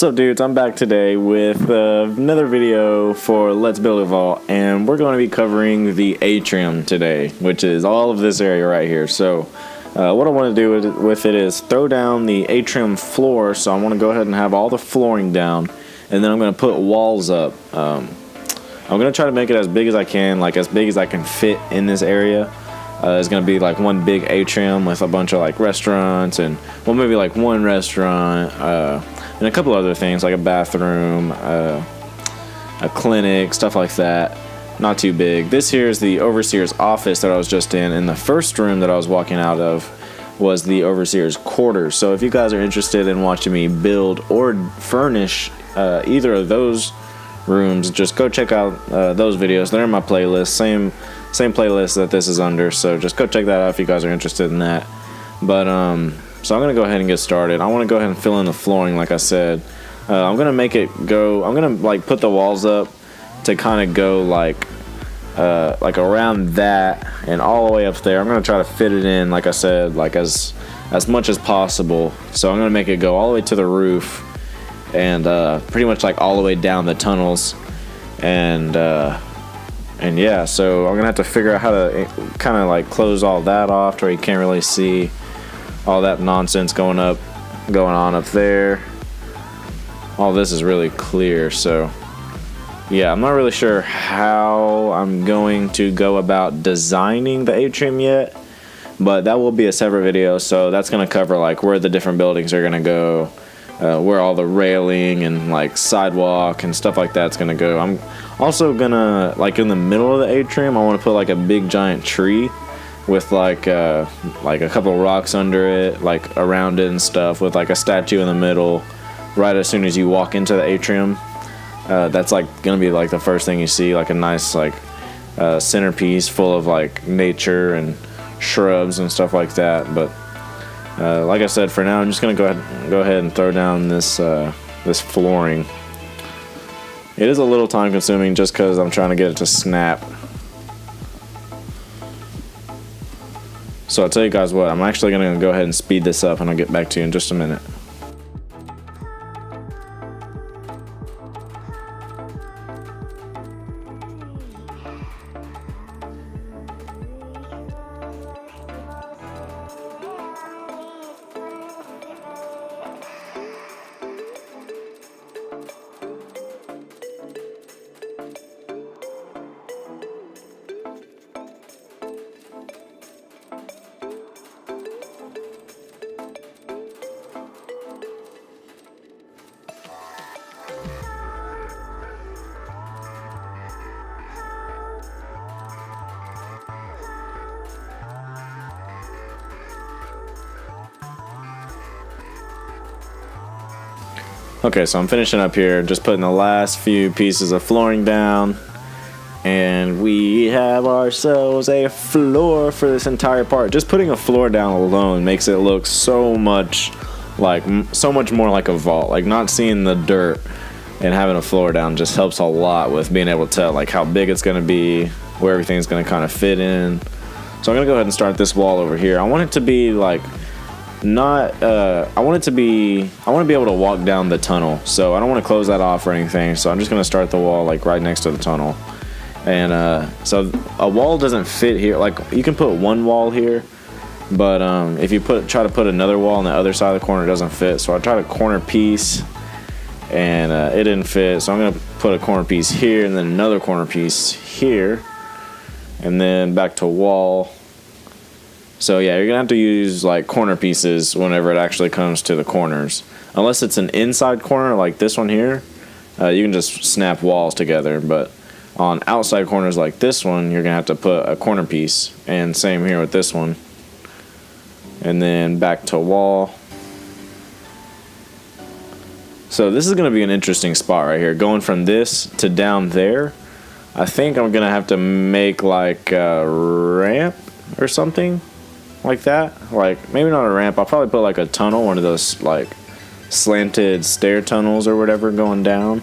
What's up, dudes? I'm back today with another video for Let's Build a Vault, and we're going to be covering the Atrium today, which is all of this area right here. So what I want to do with it is throw down the Atrium floor. So I want to go ahead and have all the flooring down, and then I'm going to put walls up. I'm going to try to make it as big as I can, like as big as I can fit in this area. It's going to be like one big atrium with a bunch of like restaurants and, well, maybe like one restaurant and a couple other things like a bathroom, a clinic, stuff like that. Not too big. This here is the overseer's office that I was just in, and the first room that I was walking out of was the overseer's quarters. So if you guys are interested in watching me build or furnish either of those rooms, just go check out those videos. They're in my playlist, same playlist that this is under, so just go check that out if you guys are interested in that. But so I'm gonna go ahead and get started. I want to go ahead and fill in the flooring, like I said. I'm gonna make it go, I'm gonna like put the walls up to kind of go like around that and all the way up there. I'm gonna try to fit it in, like I said, like as much as possible. So I'm gonna make it go all the way to the roof and pretty much like all the way down the tunnels, and yeah, so I'm gonna have to figure out how to kind of like close all that off to where you can't really see all that nonsense going on up there. All this is really clear, so yeah, I'm not really sure how I'm going to go about designing the atrium yet, but that will be a separate video. So that's gonna cover like where the different buildings are gonna go, where all the railing and like sidewalk and stuff like that's gonna go. I'm also gonna, like in the middle of the atrium, I want to put like a big giant tree with like a couple rocks under it, like around it and stuff, with like a statue in the middle right as soon as you walk into the atrium. That's like gonna be like the first thing you see, like a nice like centerpiece full of like nature and shrubs and stuff like that. But like I said, for now I'm just gonna go ahead and throw down this this flooring. It is a little time consuming just because I'm trying to get it to snap. So I'll tell you guys what, I'm actually gonna go ahead and speed this up, and I'll get back to you in just a minute. Okay, so I'm finishing up here, just putting the last few pieces of flooring down, and we have ourselves a floor for this entire part. Just putting a floor down alone makes it look so much more like a vault. Like, not seeing the dirt and having a floor down just helps a lot with being able to tell like how big it's gonna be, where everything's gonna kind of fit in. So I'm gonna go ahead and start this wall over here. I want it to be like I want to be able to walk down the tunnel, so I don't want to close that off or anything. So I'm just gonna start the wall like right next to the tunnel, and so a wall doesn't fit here. Like, you can put one wall here, but if you try to put another wall on the other side of the corner, it doesn't fit. So I tried a corner piece, and it didn't fit. So I'm gonna put a corner piece here, and then another corner piece here, and then back to wall. So yeah, you're gonna have to use like corner pieces whenever it actually comes to the corners. Unless it's an inside corner like this one here, you can just snap walls together. But on outside corners like this one, you're gonna have to put a corner piece. And same here with this one. And then back to wall. So this is gonna be an interesting spot right here. Going from this to down there, I think I'm gonna have to make like a ramp or something like that. Like, maybe not a ramp, I'll probably put like a tunnel, one of those like slanted stair tunnels or whatever going down,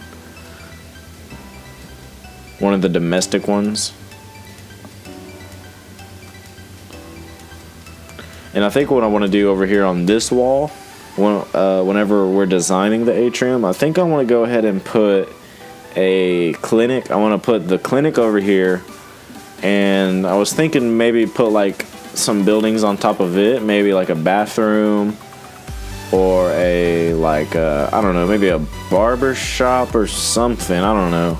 one of the domestic ones. And I think what I want to do over here on this wall whenever we're designing the atrium, I think I want to go ahead and put a clinic. I want to put the clinic over here, and I was thinking maybe put like some buildings on top of it, maybe like a bathroom or a I don't know, maybe a barber shop or something. I don't know,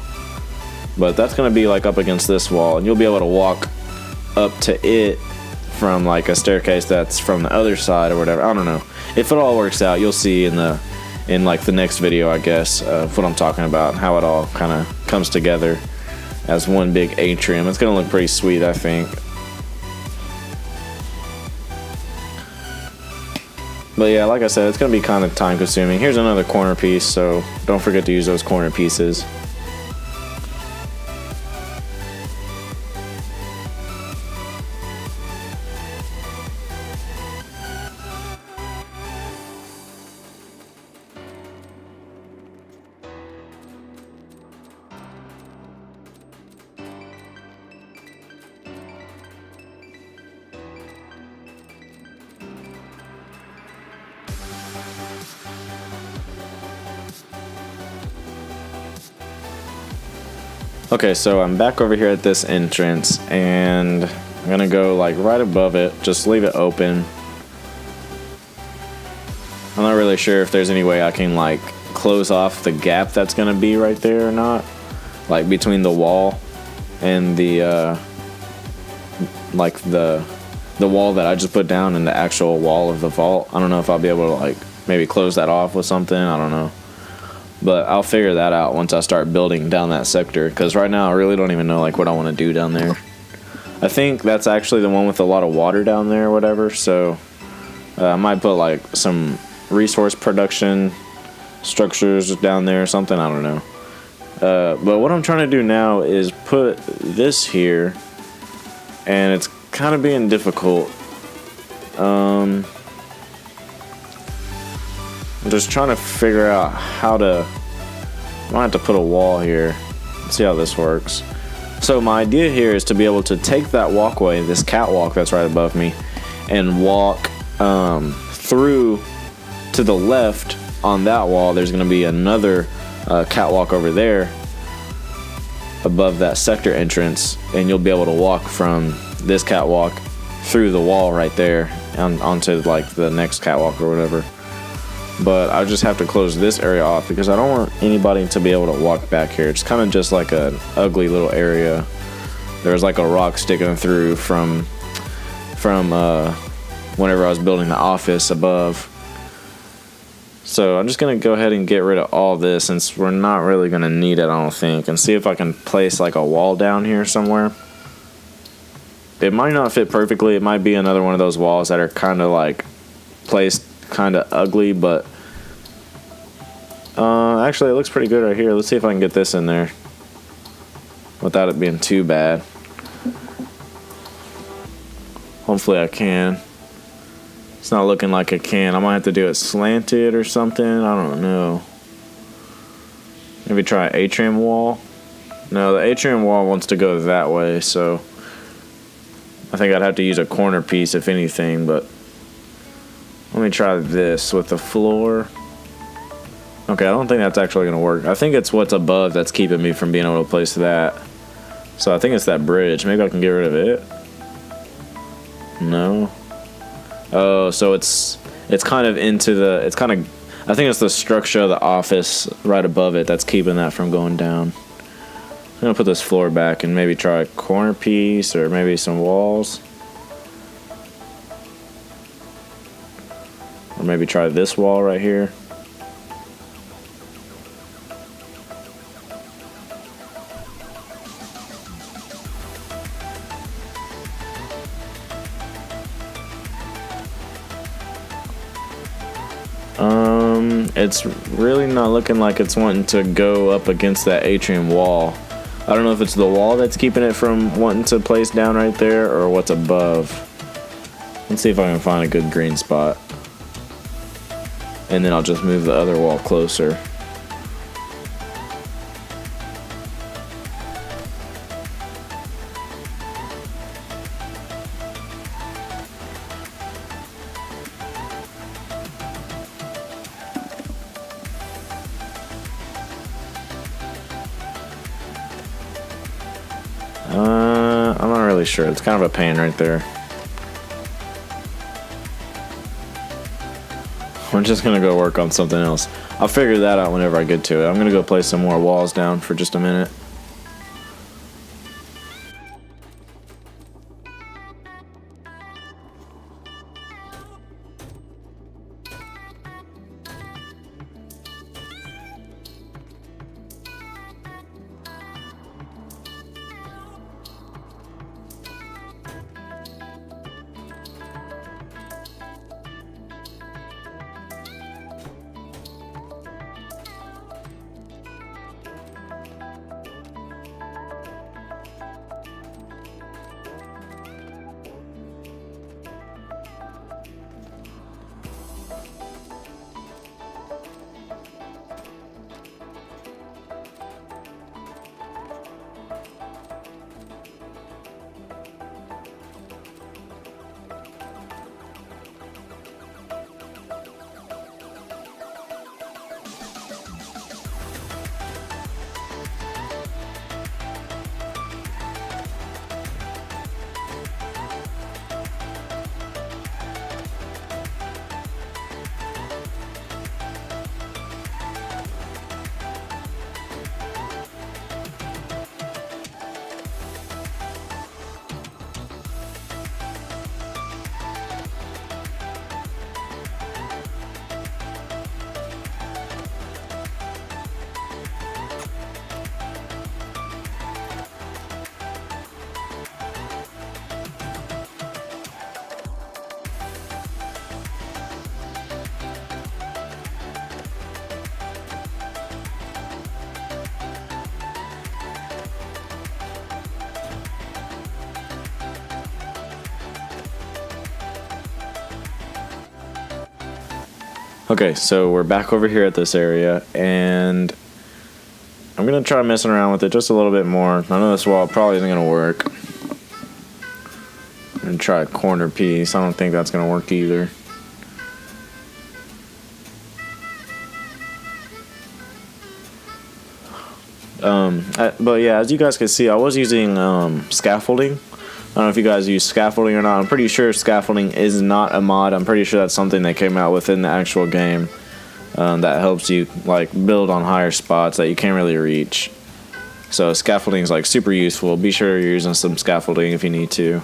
but that's gonna be like up against this wall, and you'll be able to walk up to it from like a staircase that's from the other side or whatever. I don't know. If it all works out, you'll see in like the next video, I guess, of what I'm talking about, how it all kind of comes together as one big atrium. It's gonna look pretty sweet, I think. But yeah, like I said, it's gonna be kind of time consuming. Here's another corner piece, so don't forget to use those corner pieces. Okay, so I'm back over here at this entrance, and I'm gonna go like right above it, just leave it open. I'm not really sure if there's any way I can like close off the gap that's gonna be right there or not, like between the wall and the the wall that I just put down and the actual wall of the vault. I don't know if I'll be able to like maybe close that off with something. I don't know. But I'll figure that out once I start building down that sector, because right now I really don't even know like what I want to do down there. I think that's actually the one with a lot of water down there or whatever, so I might put like some resource production structures down there or something, I don't know. But what I'm trying to do now is put this here, and it's kind of being difficult. I'm just trying to figure out how to. I might have to put a wall here. Let's see how this works. So my idea here is to be able to take that walkway, this catwalk that's right above me, and walk through to the left on that wall. There's going to be another catwalk over there above that sector entrance, and you'll be able to walk from this catwalk through the wall right there onto like the next catwalk or whatever. But I just have to close this area off because I don't want anybody to be able to walk back here. It's kind of just like an ugly little area. There's like a rock sticking through from whenever I was building the office above. So I'm just gonna go ahead and get rid of all this, since we're not really gonna need it, I don't think, and see if I can place like a wall down here somewhere. It might not fit perfectly. It might be another one of those walls that are kind of like placed kind of ugly, but actually it looks pretty good right here. Let's see if I can get this in there without it being too bad. Hopefully I can. It's not looking like I can. I might have to do it slanted or something. I don't know. Maybe try an atrium wall. No, the atrium wall wants to go that way, so I think I'd have to use a corner piece if anything, but let me try this with the floor. Okay, I don't think that's actually going to work. I think it's what's above that's keeping me from being able to place that. So I think it's that bridge. Maybe I can get rid of it. No. Oh, so it's kind of into the... It's kind of... I think it's the structure of the office right above it that's keeping that from going down. I'm going to put this floor back and maybe try a corner piece or maybe some walls. Or maybe try this wall right here. It's really not looking like it's wanting to go up against that atrium wall. I don't know if it's the wall that's keeping it from wanting to place down right there or what's above. Let's see if I can find a good green spot. And then I'll just move the other wall closer. I'm not really sure. It's kind of a pain right there. I'm just gonna go work on something else. I'll figure that out whenever I get to it. I'm gonna go place some more walls down for just a minute. Okay, so we're back over here at this area, and I'm going to try messing around with it just a little bit more. I know this wall probably isn't going to work. I'm going to try a corner piece. I don't think that's going to work either. But yeah, as you guys can see, I was using scaffolding. I don't know if you guys use scaffolding or not. I'm pretty sure scaffolding is not a mod. I'm pretty sure that's something they came out with in the actual game that helps you like build on higher spots that you can't really reach. So scaffolding is like super useful. Be sure you're using some scaffolding if you need to.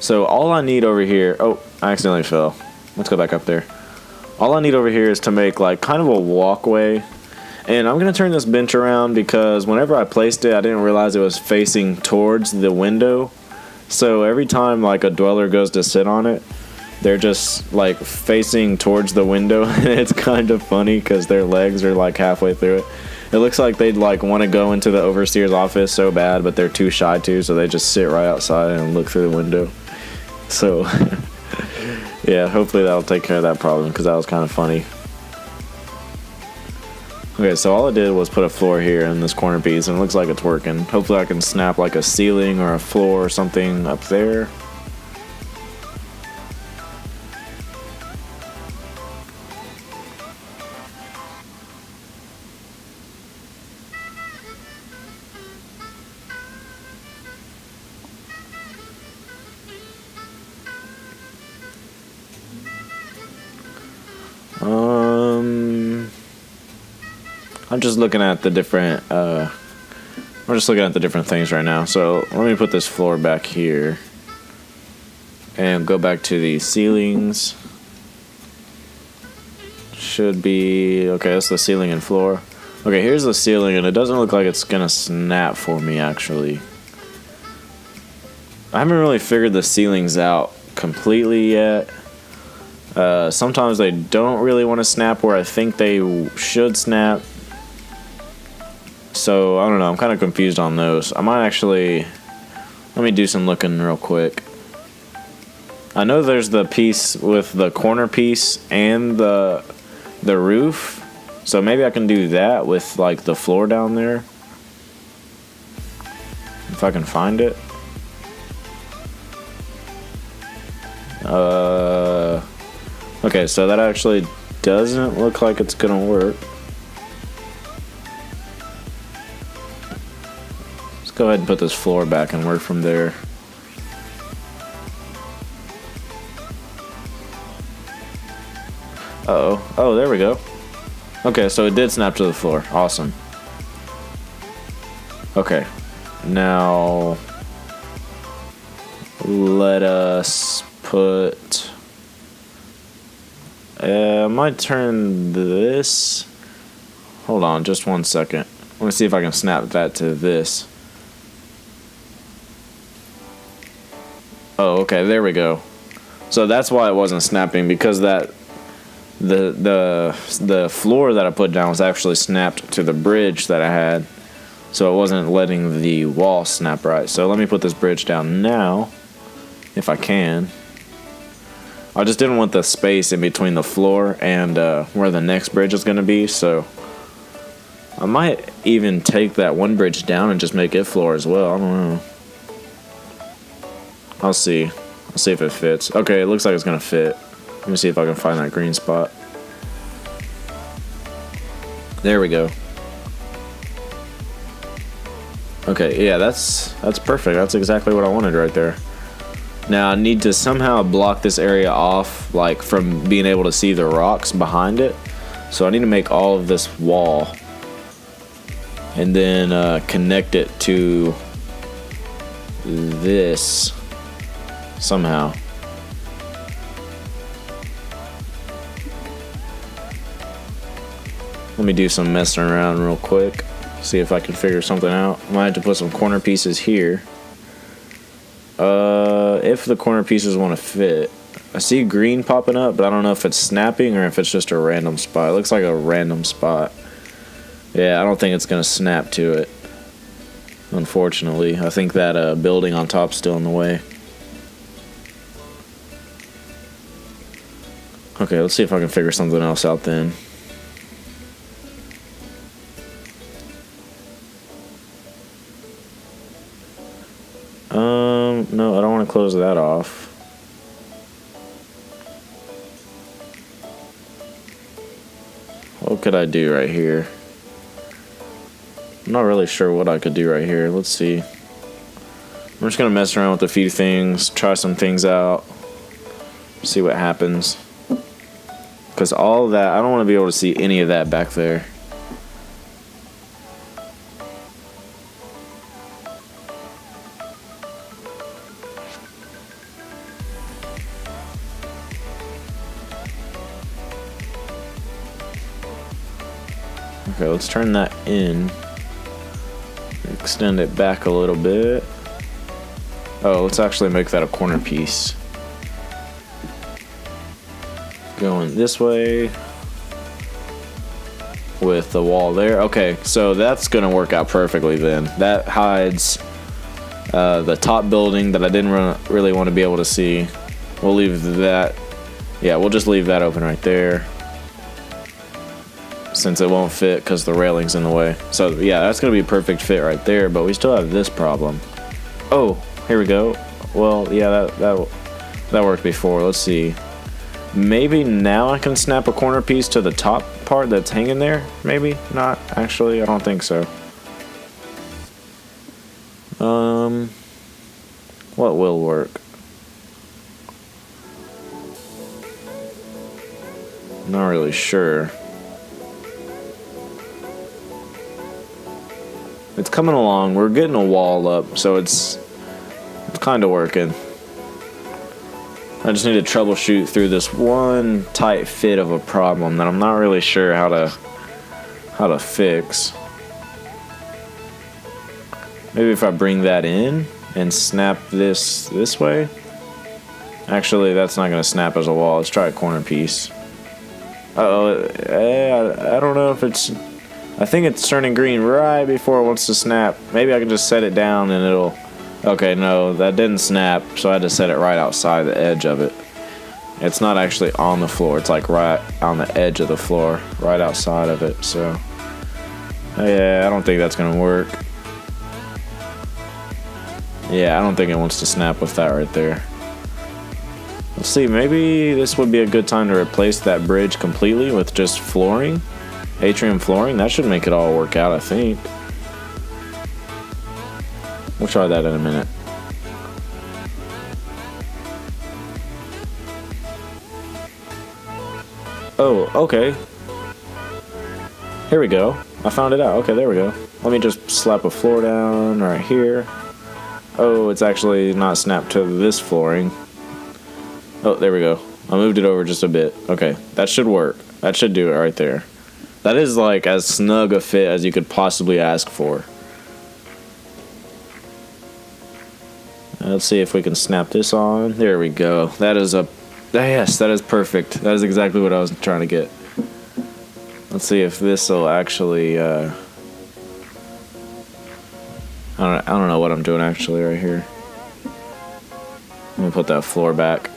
So all I need over here... Oh, I accidentally fell. Let's go back up there. All I need over here is to make like kind of a walkway. And I'm going to turn this bench around because whenever I placed it, I didn't realize it was facing towards the window. So every time like a dweller goes to sit on it, they're just like facing towards the window. And it's kind of funny because their legs are like halfway through it. It looks like they'd like want to go into the overseer's office so bad, but they're too shy to, so they just sit right outside and look through the window. So yeah, hopefully that'll take care of that problem because that was kind of funny. Okay, so all I did was put a floor here in this corner piece, and it looks like it's working. Hopefully I can snap like a ceiling or a floor or something up there. I'm just looking at the different things right now. So let me put this floor back here and go back to the ceilings. Should be okay. That's the ceiling and floor. Okay, here's the ceiling, and it doesn't look like it's gonna snap for me actually. I haven't really figured the ceilings out completely yet. Sometimes they don't really want to snap where I think they should snap. So, I don't know, I'm kind of confused on those. I might actually... Let me do some looking real quick. I know there's the piece with the corner piece and the roof. So maybe I can do that with, like, the floor down there. If I can find it. Okay, so that actually doesn't look like it's gonna work. go ahead and put this floor back and work from there. Uh-oh. Oh, there we go. Okay, so it did snap to the floor. Awesome. Okay. Now, let us put... I might turn this... Hold on, just 1 second. Let me see if I can snap that to this. Oh, okay, there we go. So that's why it wasn't snapping, because that the floor that I put down was actually snapped to the bridge that I had. So it wasn't letting the wall snap right. So let me put this bridge down now, if I can. I just didn't want the space in between the floor and where the next bridge is going to be, so I might even take that one bridge down and just make it floor as well. I don't know. I'll see. I'll see if it fits. Okay, it looks like it's going to fit. Let me see if I can find that green spot. There we go. Okay, yeah, that's perfect. That's exactly what I wanted right there. Now I need to somehow block this area off, like from being able to see the rocks behind it. So I need to make all of this wall and then connect it to this somehow. Let me do some messing around real quick, see if I can figure something out. I might have to put some corner pieces here. If the corner pieces want to fit. I see green popping up, but I don't know if it's snapping or if it's just a random spot. It looks like a random spot. Yeah, I don't think it's going to snap to it, unfortunately. I think that building on top's still in the way. Okay, let's see if I can figure something else out then. No, I don't want to close that off. What could I do right here? I'm not really sure what I could do right here. Let's see. I'm just going to mess around with a few things, try some things out, see what happens. Because all of that, I don't want to be able to see any of that back there. Okay, let's turn that in. Extend it back a little bit. Oh, let's actually make that a corner piece. Going this way with the wall there. Okay, so that's gonna work out perfectly then. That hides the top building that I didn't really want to be able to see. We'll leave that. Yeah, we'll just leave that open right there, since it won't fit because the railing's in the way. So yeah, that's gonna be a perfect fit right there, but we still have this problem. Oh, here we go. Well, yeah, that worked before. Let's see. Maybe now I can snap a corner piece to the top part that's hanging there. Maybe not. Actually, I don't think so. What will work? Not really sure. It's coming along. We're getting a wall up, so it's kind of working. I just need to troubleshoot through this one tight fit of a problem that I'm not really sure how to fix. Maybe if I bring that in and snap this way. Actually, that's not going to snap as a wall. Let's try a corner piece. Uh-oh, I don't know if it's... I think it's turning green right before it wants to snap. Maybe I can just set it down and it'll... Okay, no, that didn't snap, so I had to set it right outside the edge of it. It's not actually on the floor. It's like right on the edge of the floor, right outside of it, so... Yeah, I don't think that's going to work. Yeah, I don't think it wants to snap with that right there. Let's see, maybe this would be a good time to replace that bridge completely with just flooring. Atrium flooring. That should make it all work out, I think. We'll try that in a minute. Oh, okay. Here we go. I found it out. Okay, there we go. Let me just slap a floor down right here. Oh, it's actually not snapped to this flooring. Oh, there we go. I moved it over just a bit. Okay, that should work. That should do it right there. That is like as snug a fit as you could possibly ask for. Let's see if we can snap this on. There we go. That is a... Yes, that is perfect. That is exactly what I was trying to get. Let's see if this will actually... I don't know what I'm doing actually right here. Let me put that floor back.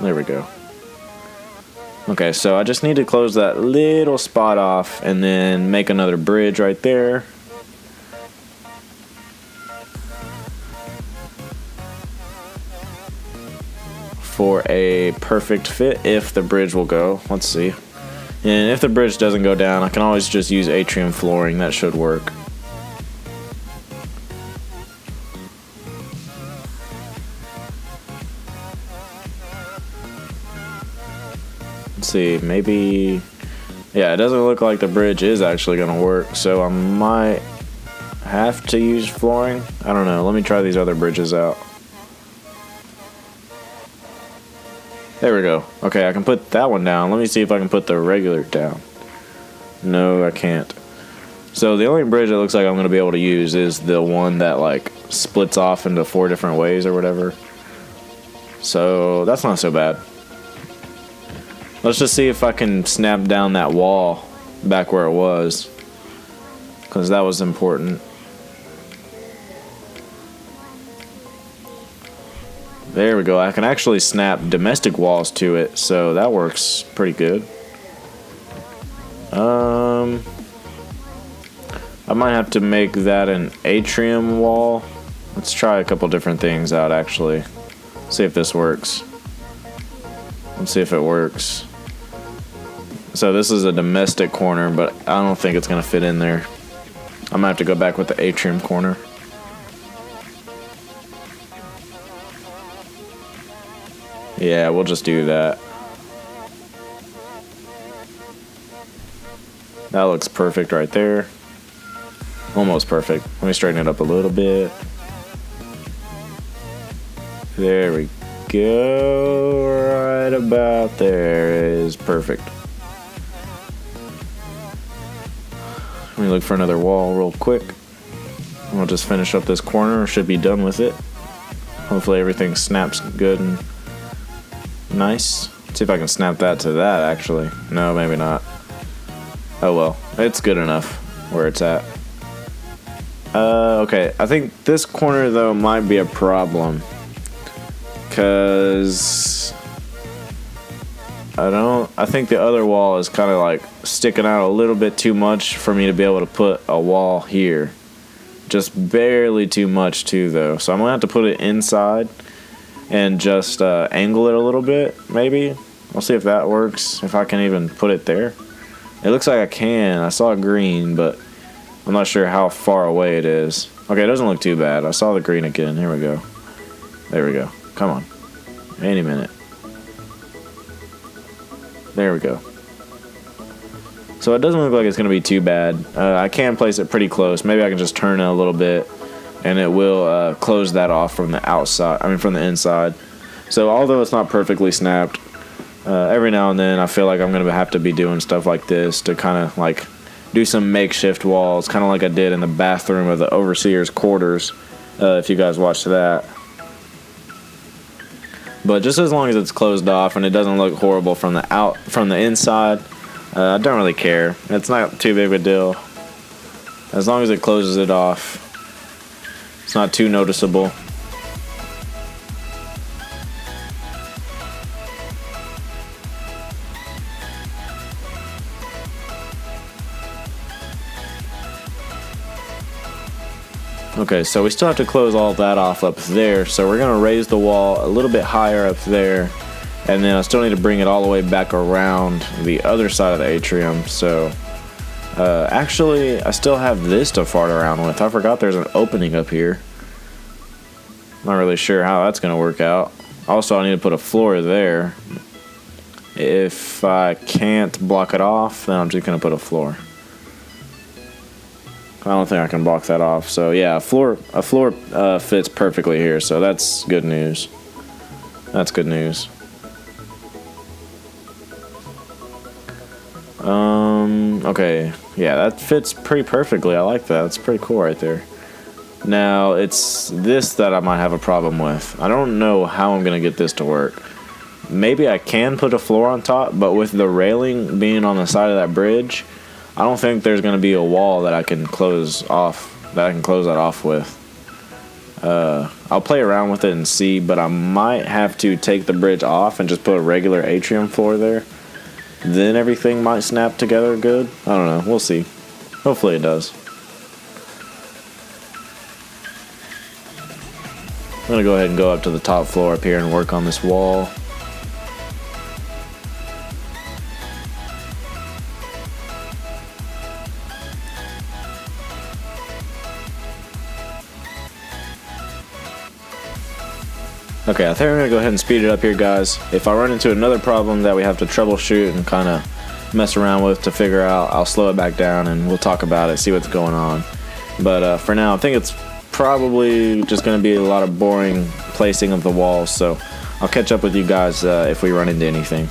There we go. Okay, so I just need to close that little spot off and then make another bridge right there. For a perfect fit, if the bridge will go. Let's see. And if the bridge doesn't go down, I can always just use Atrium flooring. That should work. Let's see, maybe... Yeah, it doesn't look like the bridge is actually going to work, so I might have to use flooring. I don't know. Let me try these other bridges out. There we go. Okay, I can put that one down. Let me see if I can put the regular down. No, I can't. So the only bridge that looks like I'm going to be able to use is the one that like splits off into 4 different ways or whatever. So that's not so bad. Let's just see if I can snap down that wall back where it was, because that was important. There we go. I can actually snap domestic walls to it, so that works pretty good. I might have to make that an atrium wall. Let's try a couple different things out actually. See if this works. Let's see if it works. So this is a domestic corner, but I don't think it's going to fit in there. I might have to go back with the atrium corner. Yeah, we'll just do that. That looks perfect right there. Almost perfect. Let me straighten it up a little bit. There we go. Right about there is perfect. Let me look for another wall real quick. We'll just finish up this corner. Should be done with it. Hopefully everything snaps good and nice. Let's see if I can snap that to that actually. No, maybe not. Oh well, it's good enough where it's at. Okay, I think this corner though might be a problem, cause I think the other wall is kind of like sticking out a little bit too much for me to be able to put a wall here. Just barely too much too though, so I'm gonna have to put it inside and just angle it a little bit maybe. I'll see if that works, if I can even put it there. It looks like I can. I saw green, but I'm not sure how far away it is. Okay, it doesn't look too bad. I saw the green again. Here we go. There we go. Come on. Any minute. There we go. So it doesn't look like it's going to be too bad. I can place it pretty close. Maybe I can just turn it a little bit, and it will close that off from the outside. I mean, from the inside. So although it's not perfectly snapped, every now and then I feel like I'm going to have to be doing stuff like this to kind of like do some makeshift walls, kind of like I did in the bathroom of the overseer's quarters, if you guys watched that. But just as long as it's closed off and it doesn't look horrible from the inside, I don't really care. It's not too big of a deal. As long as it closes it off, it's not too noticeable. Okay, so we still have to close all that off up there, so we're going to raise the wall a little bit higher up there, and then I still need to bring it all the way back around the other side of the atrium, so Actually, I still have this to fart around with. I forgot there's an opening up here. Not really sure how that's going to work out. Also, I need to put a floor there. If I can't block it off, then I'm just going to put a floor. I don't think I can block that off. So yeah, a floor fits perfectly here. So that's good news. That's good news. Okay. Yeah, that fits pretty perfectly. I like that. That's pretty cool right there. Now, it's this that I might have a problem with. I don't know how I'm going to get this to work. Maybe I can put a floor on top, but with the railing being on the side of that bridge, I don't think there's going to be a wall that I can close off, that I can close that off with. I'll play around with it and see, but I might have to take the bridge off and just put a regular atrium floor there. Then everything might snap together good. I don't know. We'll see. Hopefully it does. I'm going to go ahead and go up to the top floor up here and work on this wall. Okay, I think I'm going to go ahead and speed it up here, guys. If I run into another problem that we have to troubleshoot and kind of mess around with to figure out, I'll slow it back down and we'll talk about it, see what's going on. But for now, I think it's probably just going to be a lot of boring placing of the walls, so I'll catch up with you guys if we run into anything.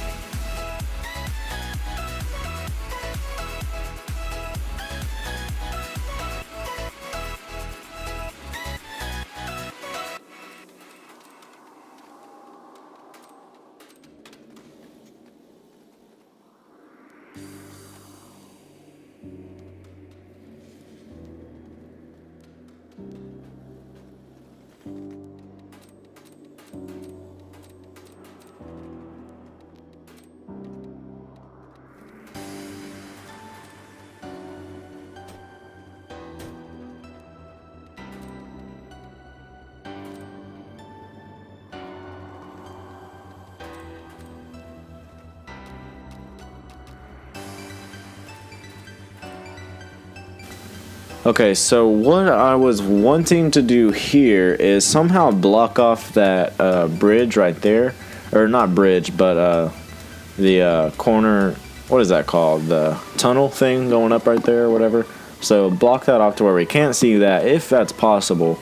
Okay, so what I was wanting to do here is somehow block off that bridge right there. Or not bridge, but the corner, what is that called? The tunnel thing going up right there or whatever. So block that off to where we can't see that if that's possible.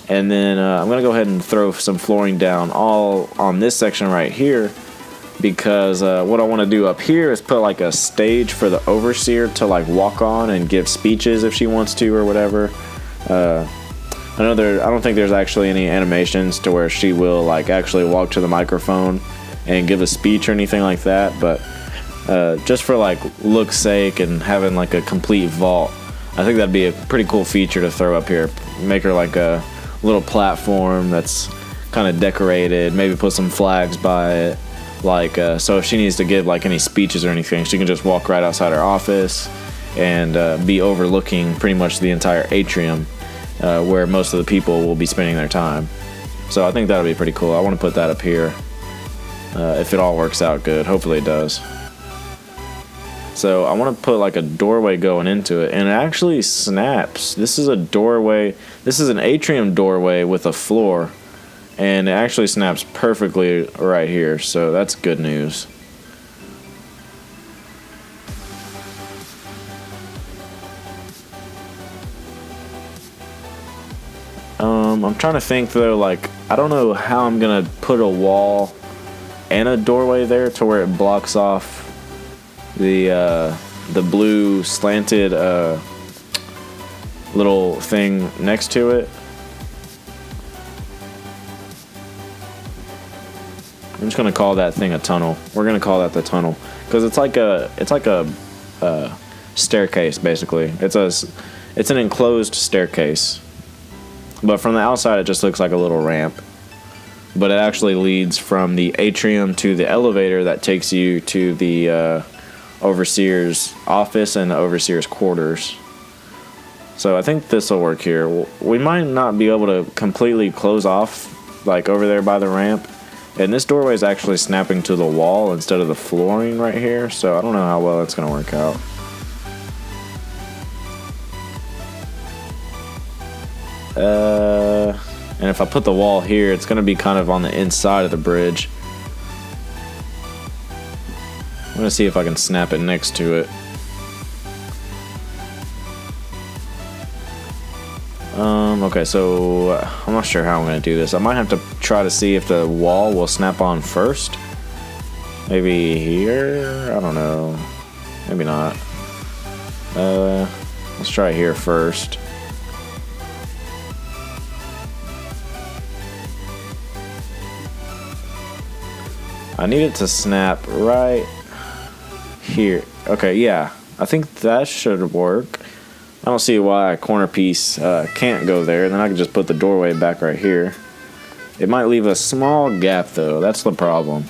And then I'm going to go ahead and throw some flooring down all on this section right here. Because what I want to do up here is put like a stage for the overseer to like walk on and give speeches if she wants to or whatever. I don't think there's actually any animations to where she will like actually walk to the microphone and give a speech or anything like that. But just for like look's sake and having like a complete vault, I think that'd be a pretty cool feature to throw up here. Make her like a little platform that's kind of decorated. Maybe put some flags by it. Like, so if she needs to give like any speeches or anything, she can just walk right outside her office and be overlooking pretty much the entire atrium where most of the people will be spending their time. So I think that'll be pretty cool. I want to put that up here if it all works out good. Hopefully it does. So I want to put like a doorway going into it, and it actually snaps. This is a doorway. This is an atrium doorway with a floor. And it actually snaps perfectly right here, so that's good news. I'm trying to think though, like, I don't know how I'm gonna put a wall and a doorway there to where it blocks off the blue slanted little thing next to it. I'm just gonna call that thing a tunnel. We're gonna call that the tunnel because it's like a staircase basically. It's an enclosed staircase, but from the outside it just looks like a little ramp. But it actually leads from the atrium to the elevator that takes you to the overseer's office and the overseer's quarters. So I think this will work here. We might not be able to completely close off like over there by the ramp. And this doorway is actually snapping to the wall instead of the flooring right here, so I don't know how well that's going to work out. And if I put the wall here, it's gonna be kind of on the inside of the bridge. I'm gonna see if I can snap it next to it. Okay, so I'm not sure how I'm gonna do this. I might have to try to see if the wall will snap on first. Maybe here? I don't know. Maybe not. Let's try here first. I need it to snap right here. Okay, yeah. I think that should work. I don't see why a corner piece can't go there. Then I can just put the doorway back right here. It might leave a small gap though. That's the problem.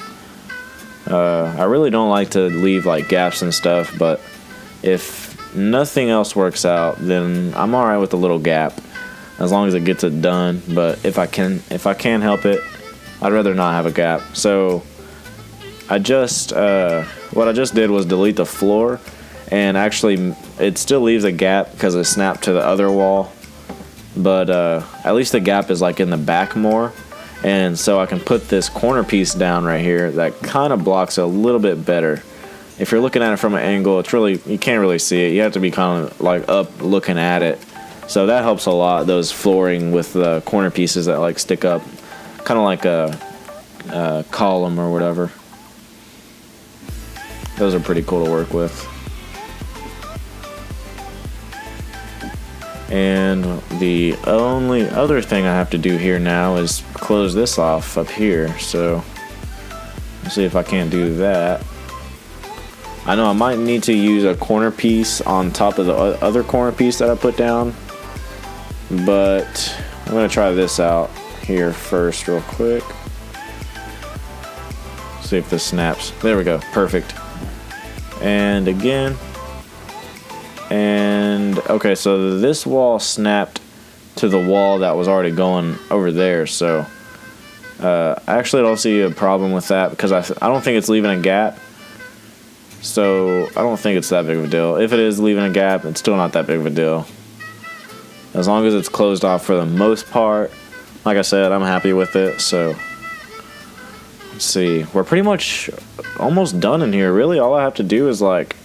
I really don't like to leave like gaps and stuff, but if nothing else works out, then I'm alright with the little gap as long as it gets it done. But if I can help it, I'd rather not have a gap. So what I just did was delete the floor, and actually it still leaves a gap because it snapped to the other wall, but at least the gap is like in the back more, and so I can put this corner piece down right here that kind of blocks a little bit better. If you're looking at it from an angle, it's really, you can't really see it. You have to be kind of like up looking at it, so that helps a lot. Those flooring with the corner pieces that like stick up, kind of like a column or whatever. Those are pretty cool to work with. And the only other thing I have to do here now is close this off up here. So let's see if I can't do that. I know I might need to use a corner piece on top of the other corner piece that I put down, but I'm gonna try this out here first real quick. See if this snaps. There we go, perfect. And again, and okay, so this wall snapped to the wall that was already going over there, so I actually don't see a problem with that because I don't think it's leaving a gap, so I don't think it's that big of a deal. If it is leaving a gap, it's still not that big of a deal. As long as it's closed off for the most part, like I said, I'm happy with it. So let's see, we're pretty much almost done in here. Really, all I have to do is like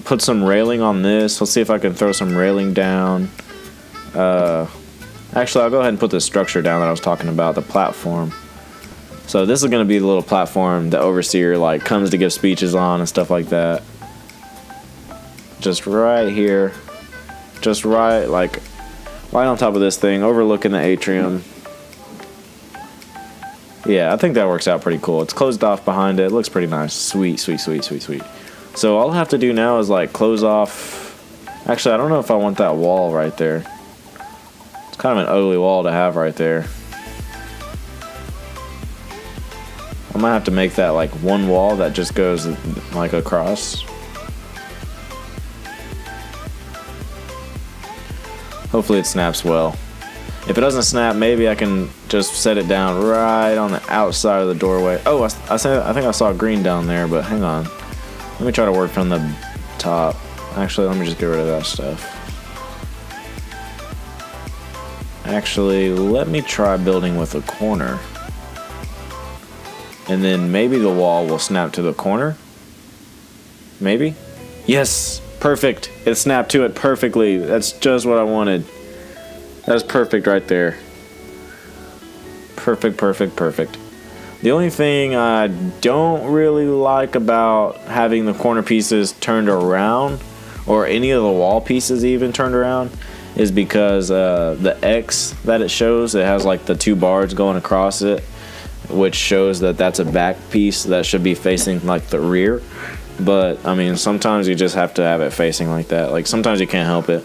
put some railing on this. Let's see if I can throw some railing down. Actually, I'll go ahead and put the structure down that I was talking about, the platform. So this is going to be the little platform the overseer like comes to give speeches on and stuff like that. Just right here, just right on top of this thing, overlooking the atrium. Yeah, I think that works out pretty cool. It's closed off behind it. It looks pretty nice. Sweet, sweet, sweet, sweet, sweet. So all I have to do now is like close off. Actually, I don't know if I want that wall right there. It's kind of an ugly wall to have right there. I might have to make that like one wall that just goes like across. Hopefully it snaps well. If it doesn't snap, maybe I can just set it down right on the outside of the doorway. Oh, I think I saw green down there, but hang on. Let me try to work from the top. Actually, let me just get rid of that stuff. Actually, let me try building with a corner. And then maybe the wall will snap to the corner. Maybe? Yes! Perfect! It snapped to it perfectly. That's just what I wanted. That's perfect right there. Perfect, perfect, perfect. The only thing I don't really like about having the corner pieces turned around, or any of the wall pieces even turned around, is because the X that it shows, it has like the two bars going across it, which shows that that's a back piece that should be facing like the rear. But I mean, sometimes you just have to have it facing like that. Like sometimes you can't help it.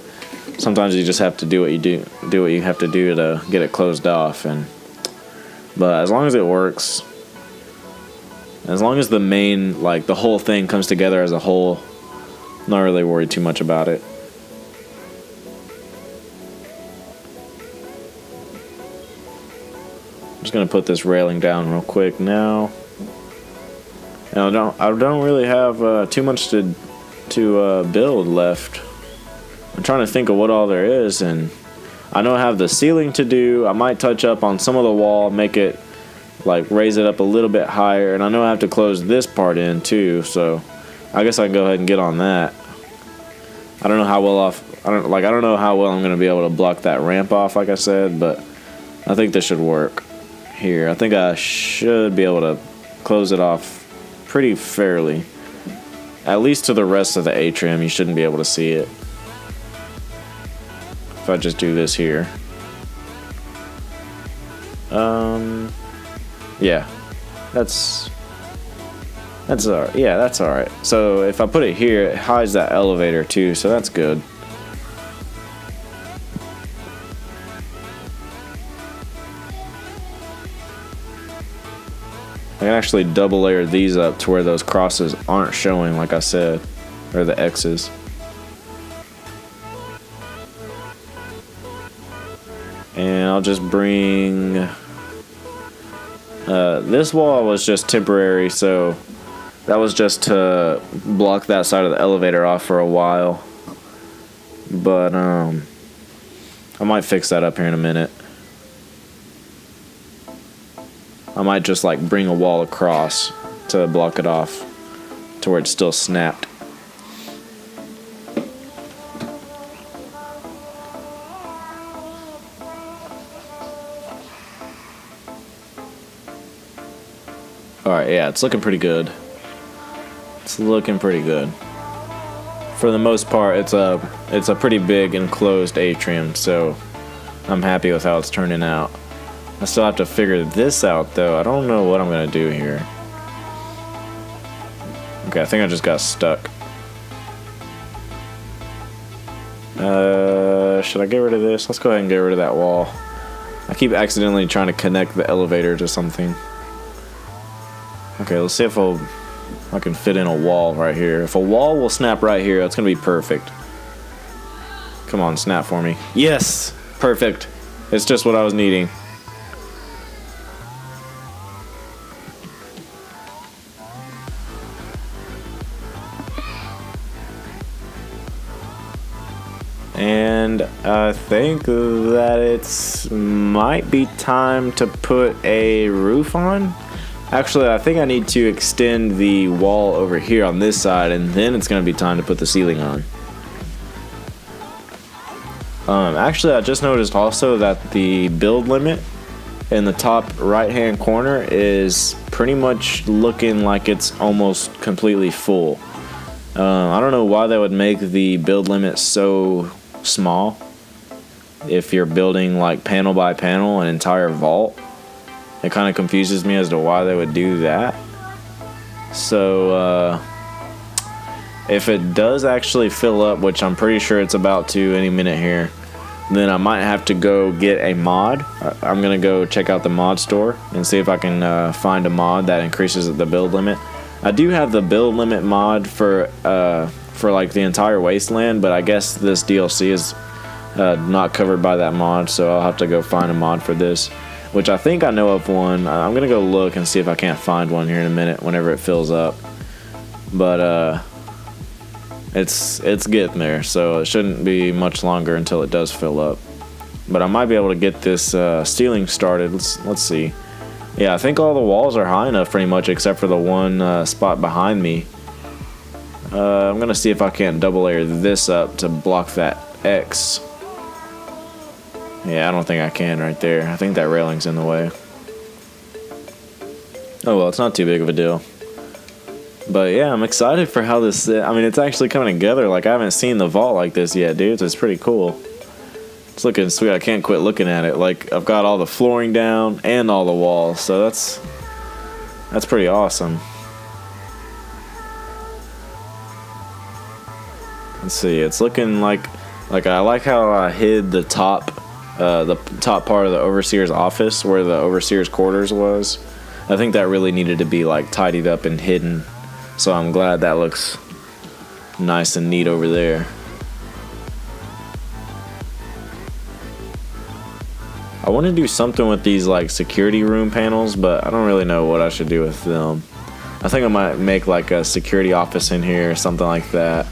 Sometimes you just have to do what you have to do to get it closed off. But as long as it works, as long as the main, like the whole thing comes together as a whole, I'm not really worried too much about it. I'm just gonna put this railing down real quick now. And I don't really have too much to build left. I'm trying to think of what all there is, and I know I have the ceiling to do. I might touch up on some of the wall, make it like raise it up a little bit higher, and I know I have to close this part in too, so I guess I can go ahead and get on that. I don't know how well I don't know how well I'm gonna be able to block that ramp off, like I said, but I think this should work here. I think I should be able to close it off pretty fairly. At least to the rest of the atrium, you shouldn't be able to see it. If I just do this here. Yeah. That's alright. Yeah, that's alright. So if I put it here, it hides that elevator too, so that's good. I can actually double layer these up to where those crosses aren't showing, like I said, or the X's. And I'll just bring this wall was just temporary, so that was just to block that side of the elevator off for a while. But I might fix that up here in a minute. I might just like bring a wall across to block it off to where it's still snapped. Alright, yeah, it's looking pretty good. It's looking pretty good. For the most part, it's a pretty big enclosed atrium, so I'm happy with how it's turning out. I still have to figure this out, though. I don't know what I'm gonna do here. Okay, I think I just got stuck. Should I get rid of this? Let's go ahead and get rid of that wall. I keep accidentally trying to connect the elevator to something. Okay, let's see if I can fit in a wall right here. If a wall will snap right here, that's gonna be perfect. Come on, snap for me. Yes! Perfect. It's just what I was needing. And I think that it's might be time to put a roof on. Actually, I think I need to extend the wall over here on this side, and then it's going to be time to put the ceiling on. Actually, I just noticed also that the build limit in the top right-hand corner is pretty much looking like it's almost completely full. I don't know why they would make the build limit so small if you're building like panel by panel an entire vault. It kind of confuses me as to why they would do that. So if it does actually fill up, which I'm pretty sure it's about to any minute here, then I might have to go get a mod. I'm gonna go check out the mod store and see if I can find a mod that increases the build limit. I do have the build limit mod for like the entire wasteland, but I guess this DLC is not covered by that mod, so I'll have to go find a mod for this, which I think I know of one. I'm gonna go look and see if I can't find one here in a minute whenever it fills up. But it's getting there, so it shouldn't be much longer until it does fill up. But I might be able to get this ceiling started. Let's see. Yeah, I think all the walls are high enough pretty much, except for the one spot behind me. I'm gonna see if I can't double layer this up to block that X. Yeah, I don't think I can right there. I think that railing's in the way. Oh well, it's not too big of a deal. But yeah, I'm excited for how this, I mean, it's actually coming together. Like, I haven't seen the vault like this yet, dude. It's pretty cool. It's looking sweet. I can't quit looking at it. Like, I've got all the flooring down and all the walls, so that's pretty awesome. Let's see. It's looking like I like how I hid the top part of the overseer's office where the overseer's quarters was. I think that really needed to be like tidied up and hidden. So I'm glad that looks nice and neat over there. I want to do something with these like security room panels, but I don't really know what I should do with them. I think I might make like a security office in here or something like that.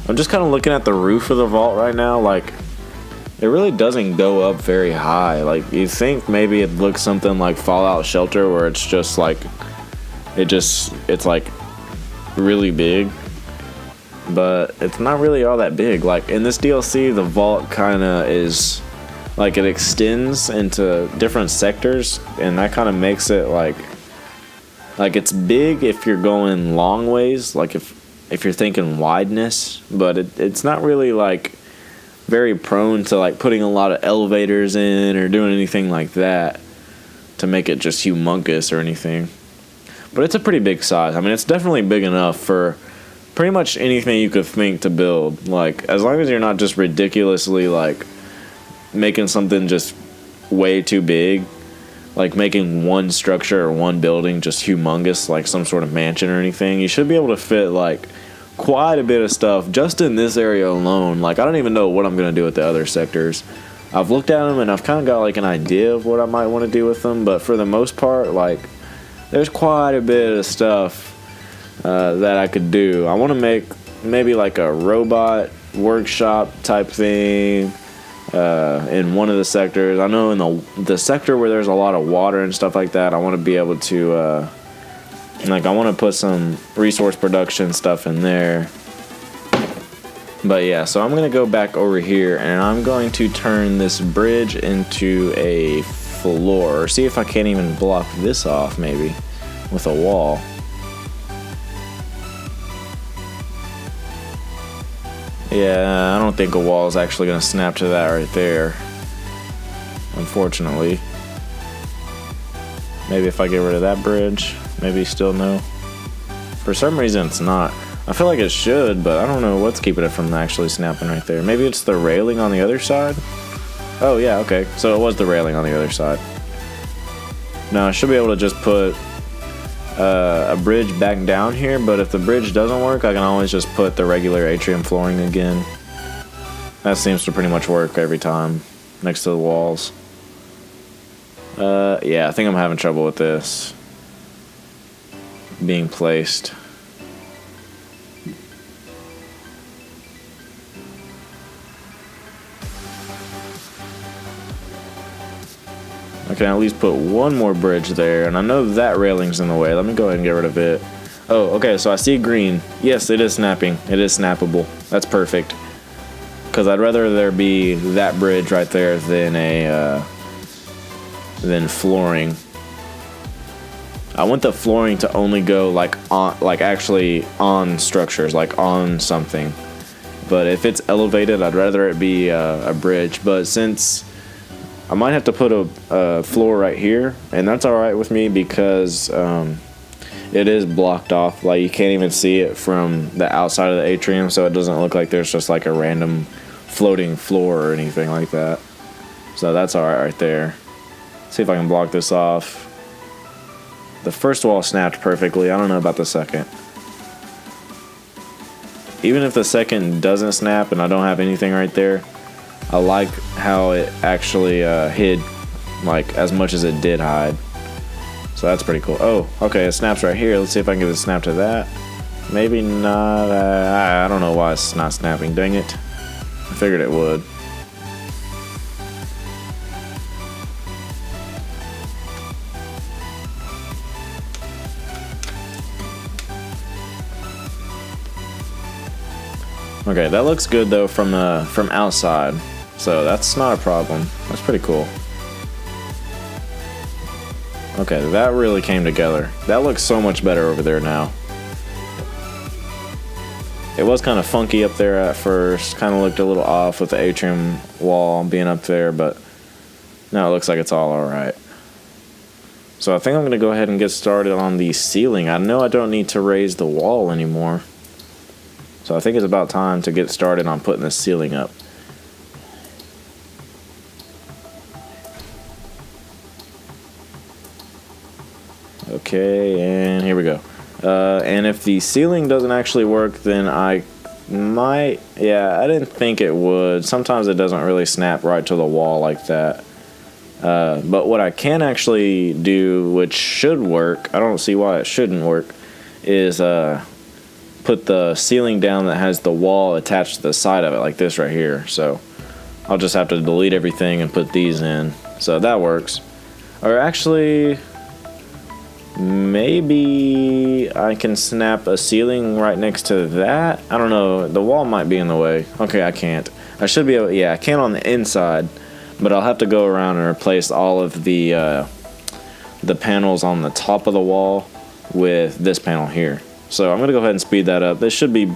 I'm just kind of looking at the roof of the vault right now. Like, it really doesn't go up very high. Like, you think maybe it looks something like Fallout Shelter, where it's just like, it's like really big. But it's not really all that big. Like, in this DLC, the vault kind of is, like, it extends into different sectors, and that kind of makes it like it's big if you're going long ways, like if you're thinking wideness, but it's not really like very prone to like putting a lot of elevators in or doing anything like that to make it just humongous or anything. But it's a pretty big size. I mean, it's definitely big enough for pretty much anything you could think to build. Like, as long as you're not just ridiculously like making something just way too big, like making one structure or one building just humongous, like some sort of mansion or anything, you should be able to fit like quite a bit of stuff just in this area alone. Like, I don't even know what I'm going to do with the other sectors. I've looked at them and I've kind of got like an idea of what I might want to do with them, but for the most part, like, there's quite a bit of stuff that I could do. I want to make maybe like a robot workshop type thing in one of the sectors. I know in the sector where there's a lot of water and stuff like that, I want to be able to like, I want to put some resource production stuff in there. But yeah, so I'm going to go back over here and I'm going to turn this bridge into a floor, or see if I can't even block this off maybe with a wall. Yeah, I don't think a wall is actually going to snap to that right there, unfortunately. Maybe if I get rid of that bridge, maybe still no. For some reason it's not. I feel like it should, but I don't know what's keeping it from actually snapping right there. Maybe it's the railing on the other side? Oh yeah, okay. So it was the railing on the other side. Now I should be able to just put a bridge back down here, but if the bridge doesn't work, I can always just put the regular atrium flooring again. That seems to pretty much work every time next to the walls. Yeah, I think I'm having trouble with this being placed. I can at least put one more bridge there, and I know that railing's in the way. Let me go ahead and get rid of it. Oh, okay, so I see green. Yes, it is snapping. It is snappable. That's perfect. Because I'd rather there be that bridge right there than than flooring. I want the flooring to only go like on, like actually on structures, like on something. But if it's elevated, I'd rather it be a bridge. But since I might have to put a floor right here, and that's alright with me because it is blocked off. Like, you can't even see it from the outside of the atrium, so it doesn't look like there's just like a random floating floor or anything like that. So that's alright right there. See if I can block this off. The first wall snapped perfectly. I don't know about the second. Even if the second doesn't snap and I don't have anything right there, I like how it actually hid like as much as it did hide. So that's pretty cool. Oh, okay, it snaps right here. Let's see if I can get it snap to that. Maybe not. I don't know why it's not snapping. Dang it. I figured it would. Okay, that looks good though from outside, so that's not a problem. That's pretty cool. Okay, that really came together. That looks so much better over there now. It was kind of funky up there at first, kind of looked a little off with the atrium wall being up there, but now it looks like it's all alright. So I think I'm going to go ahead and get started on the ceiling. I know I don't need to raise the wall anymore. So I think it's about time to get started on putting the ceiling up. Okay, and here we go. And if the ceiling doesn't actually work, then I might... Yeah, I didn't think it would. Sometimes it doesn't really snap right to the wall like that. But what I can actually do, which should work, I don't see why it shouldn't work, is... put the ceiling down that has the wall attached to the side of it, like this right here. So I'll just have to delete everything and put these in. So that works. Or actually, maybe I can snap a ceiling right next to that. I don't know. The wall might be in the way. Okay, I can't. I should be able. Yeah, I can on the inside, but I'll have to go around and replace all of the panels on the top of the wall with this panel here. So I'm gonna go ahead and speed that up. This should be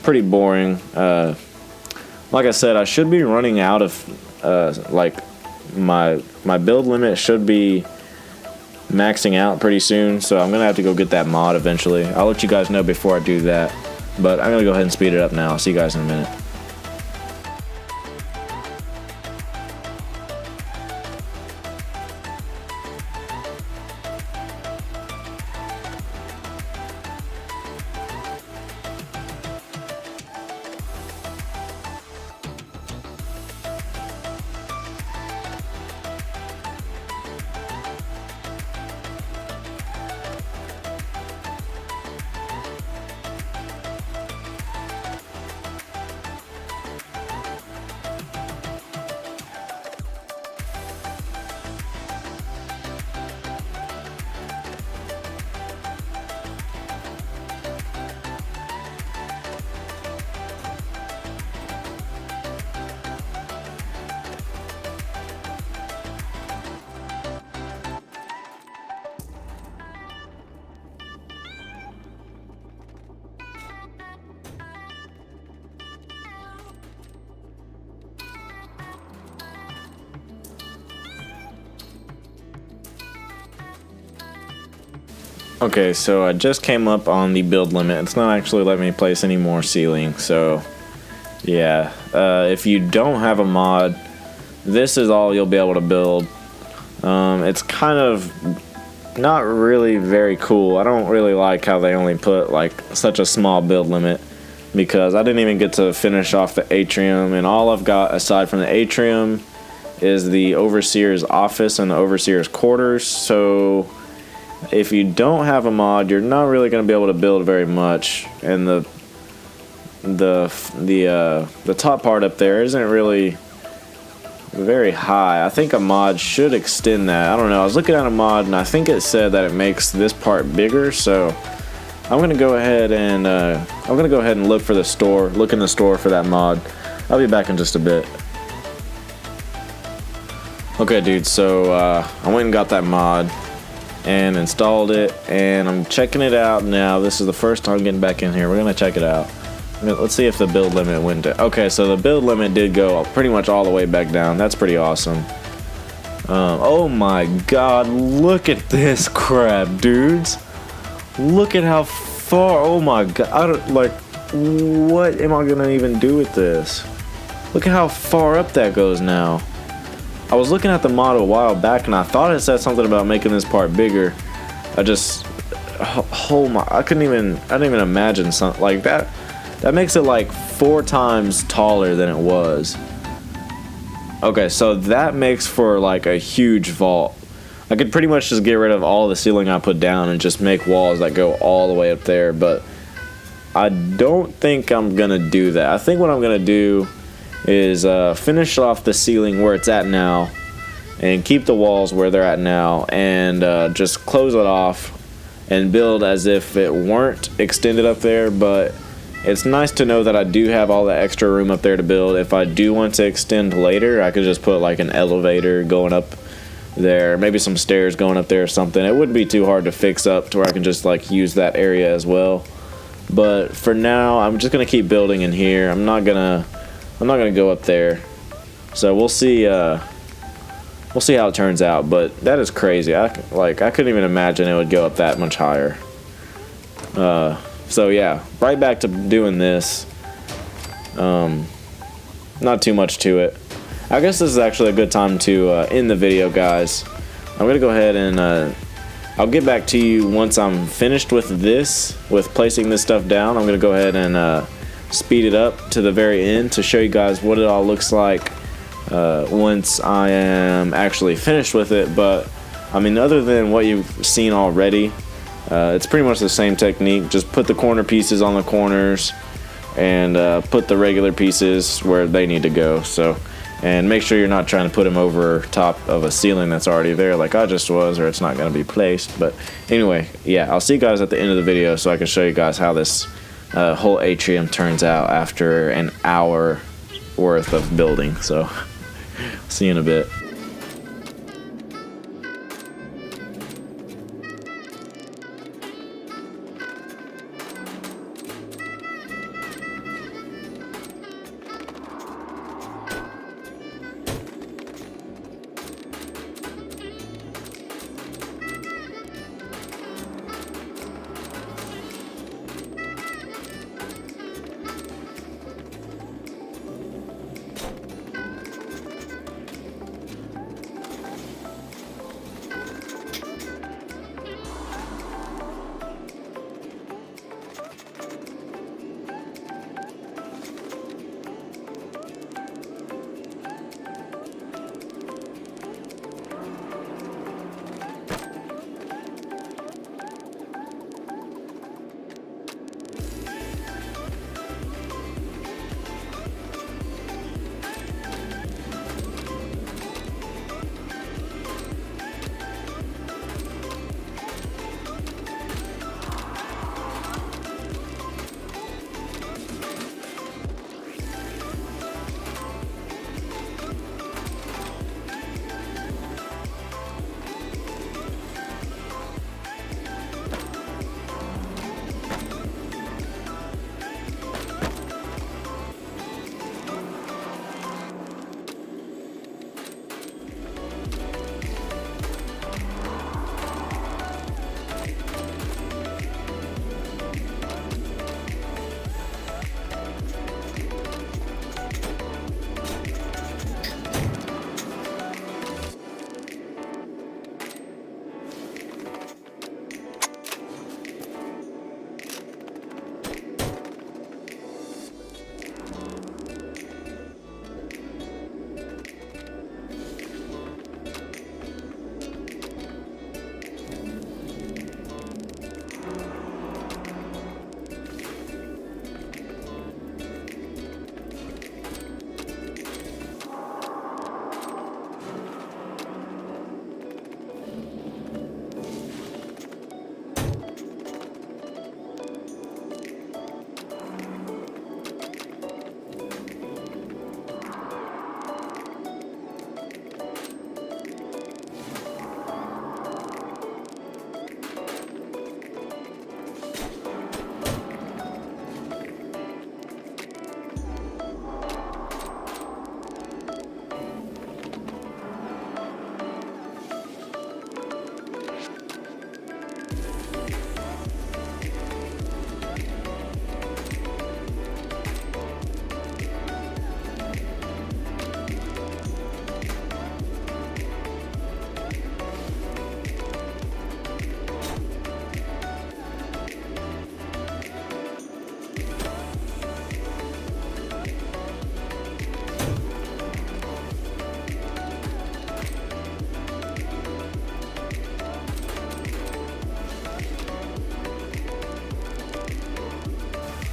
pretty boring. Like I said, I should be running out of like my build limit should be maxing out pretty soon, so I'm gonna have to go get that mod eventually. I'll let you guys know before I do that, but I'm gonna go ahead and speed it up now. I'll see you guys in a minute. Okay, so I just came up on the build limit. It's not actually letting me place any more ceiling, so yeah. If you don't have a mod, this is all you'll be able to build. It's kind of not really very cool. I don't really like how they only put like such a small build limit, because I didn't even get to finish off the atrium, and all I've got aside from the atrium is the overseer's office and the overseer's quarters. So if you don't have a mod, you're not really going to be able to build very much, and the top part up there isn't really very high. I think a mod should extend that. I don't know. I was looking at a mod and I think it said that it makes this part bigger, so I'm going to go ahead and look in the store for that mod. I'll be back in just a bit. Okay, dude, so I went and got that mod and installed it, and I'm checking it out now. This is the first time getting back in here. We're gonna check it out. Let's see if the build limit went down. Okay, so the build limit did go pretty much all the way back down. That's pretty awesome. Oh my god, look at this crap, dudes. Look at how far. Oh my god, what am I gonna even do with this? Look at how far up that goes now. I was looking at the mod a while back and I thought it said something about making this part bigger. I didn't even imagine something like that. That makes it like 4 times taller than it was. Okay, so that makes for like a huge vault. I could pretty much just get rid of all the ceiling I put down and just make walls that go all the way up there, but I don't think I'm gonna do that. I think what I'm gonna do is finish off the ceiling where it's at now and keep the walls where they're at now, and just close it off and build as if it weren't extended up there. But it's nice to know that I do have all the extra room up there to build. If I do want to extend later, I could just put like an elevator going up there, maybe some stairs going up there or something. It wouldn't be too hard to fix up to where I can just like use that area as well. But for now, I'm just gonna keep building in here. I'm not gonna go up there. So we'll see how it turns out. But that is crazy. I couldn't even imagine it would go up that much higher. So yeah, right back to doing this. Not too much to it. I guess this is actually a good time to end the video, guys. I'm gonna go ahead and I'll get back to you once I'm finished with this, with placing this stuff down. I'm gonna go ahead and speed it up to the very end to show you guys what it all looks like once I am actually finished with it. But I mean, other than what you've seen already, It's pretty much the same technique. Just put the corner pieces on the corners and put the regular pieces where they need to go. So, and make sure you're not trying to put them over top of a ceiling that's already there like I just was, or it's not going to be placed. But anyway, yeah, I'll see you guys at the end of the video so I can show you guys how this whole atrium turns out after an hour worth of building. So see you in a bit.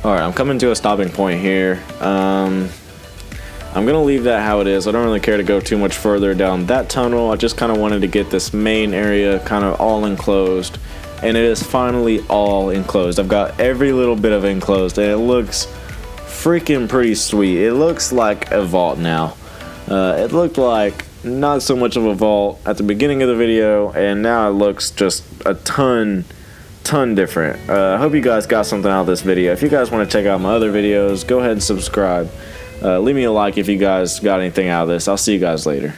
Alright, I'm coming to a stopping point here. I'm gonna leave that how it is. I don't really care to go too much further down that tunnel. I just kind of wanted to get this main area kind of all enclosed, and it is finally all enclosed. I've got every little bit of enclosed, and it looks freaking pretty sweet. It looks like a vault now. It looked like not so much of a vault at the beginning of the video, and now it looks just a ton different. I hope you guys got something out of this video. If you guys want to check out my other videos, go ahead and subscribe. Leave me a like if you guys got anything out of this. I'll see you guys later.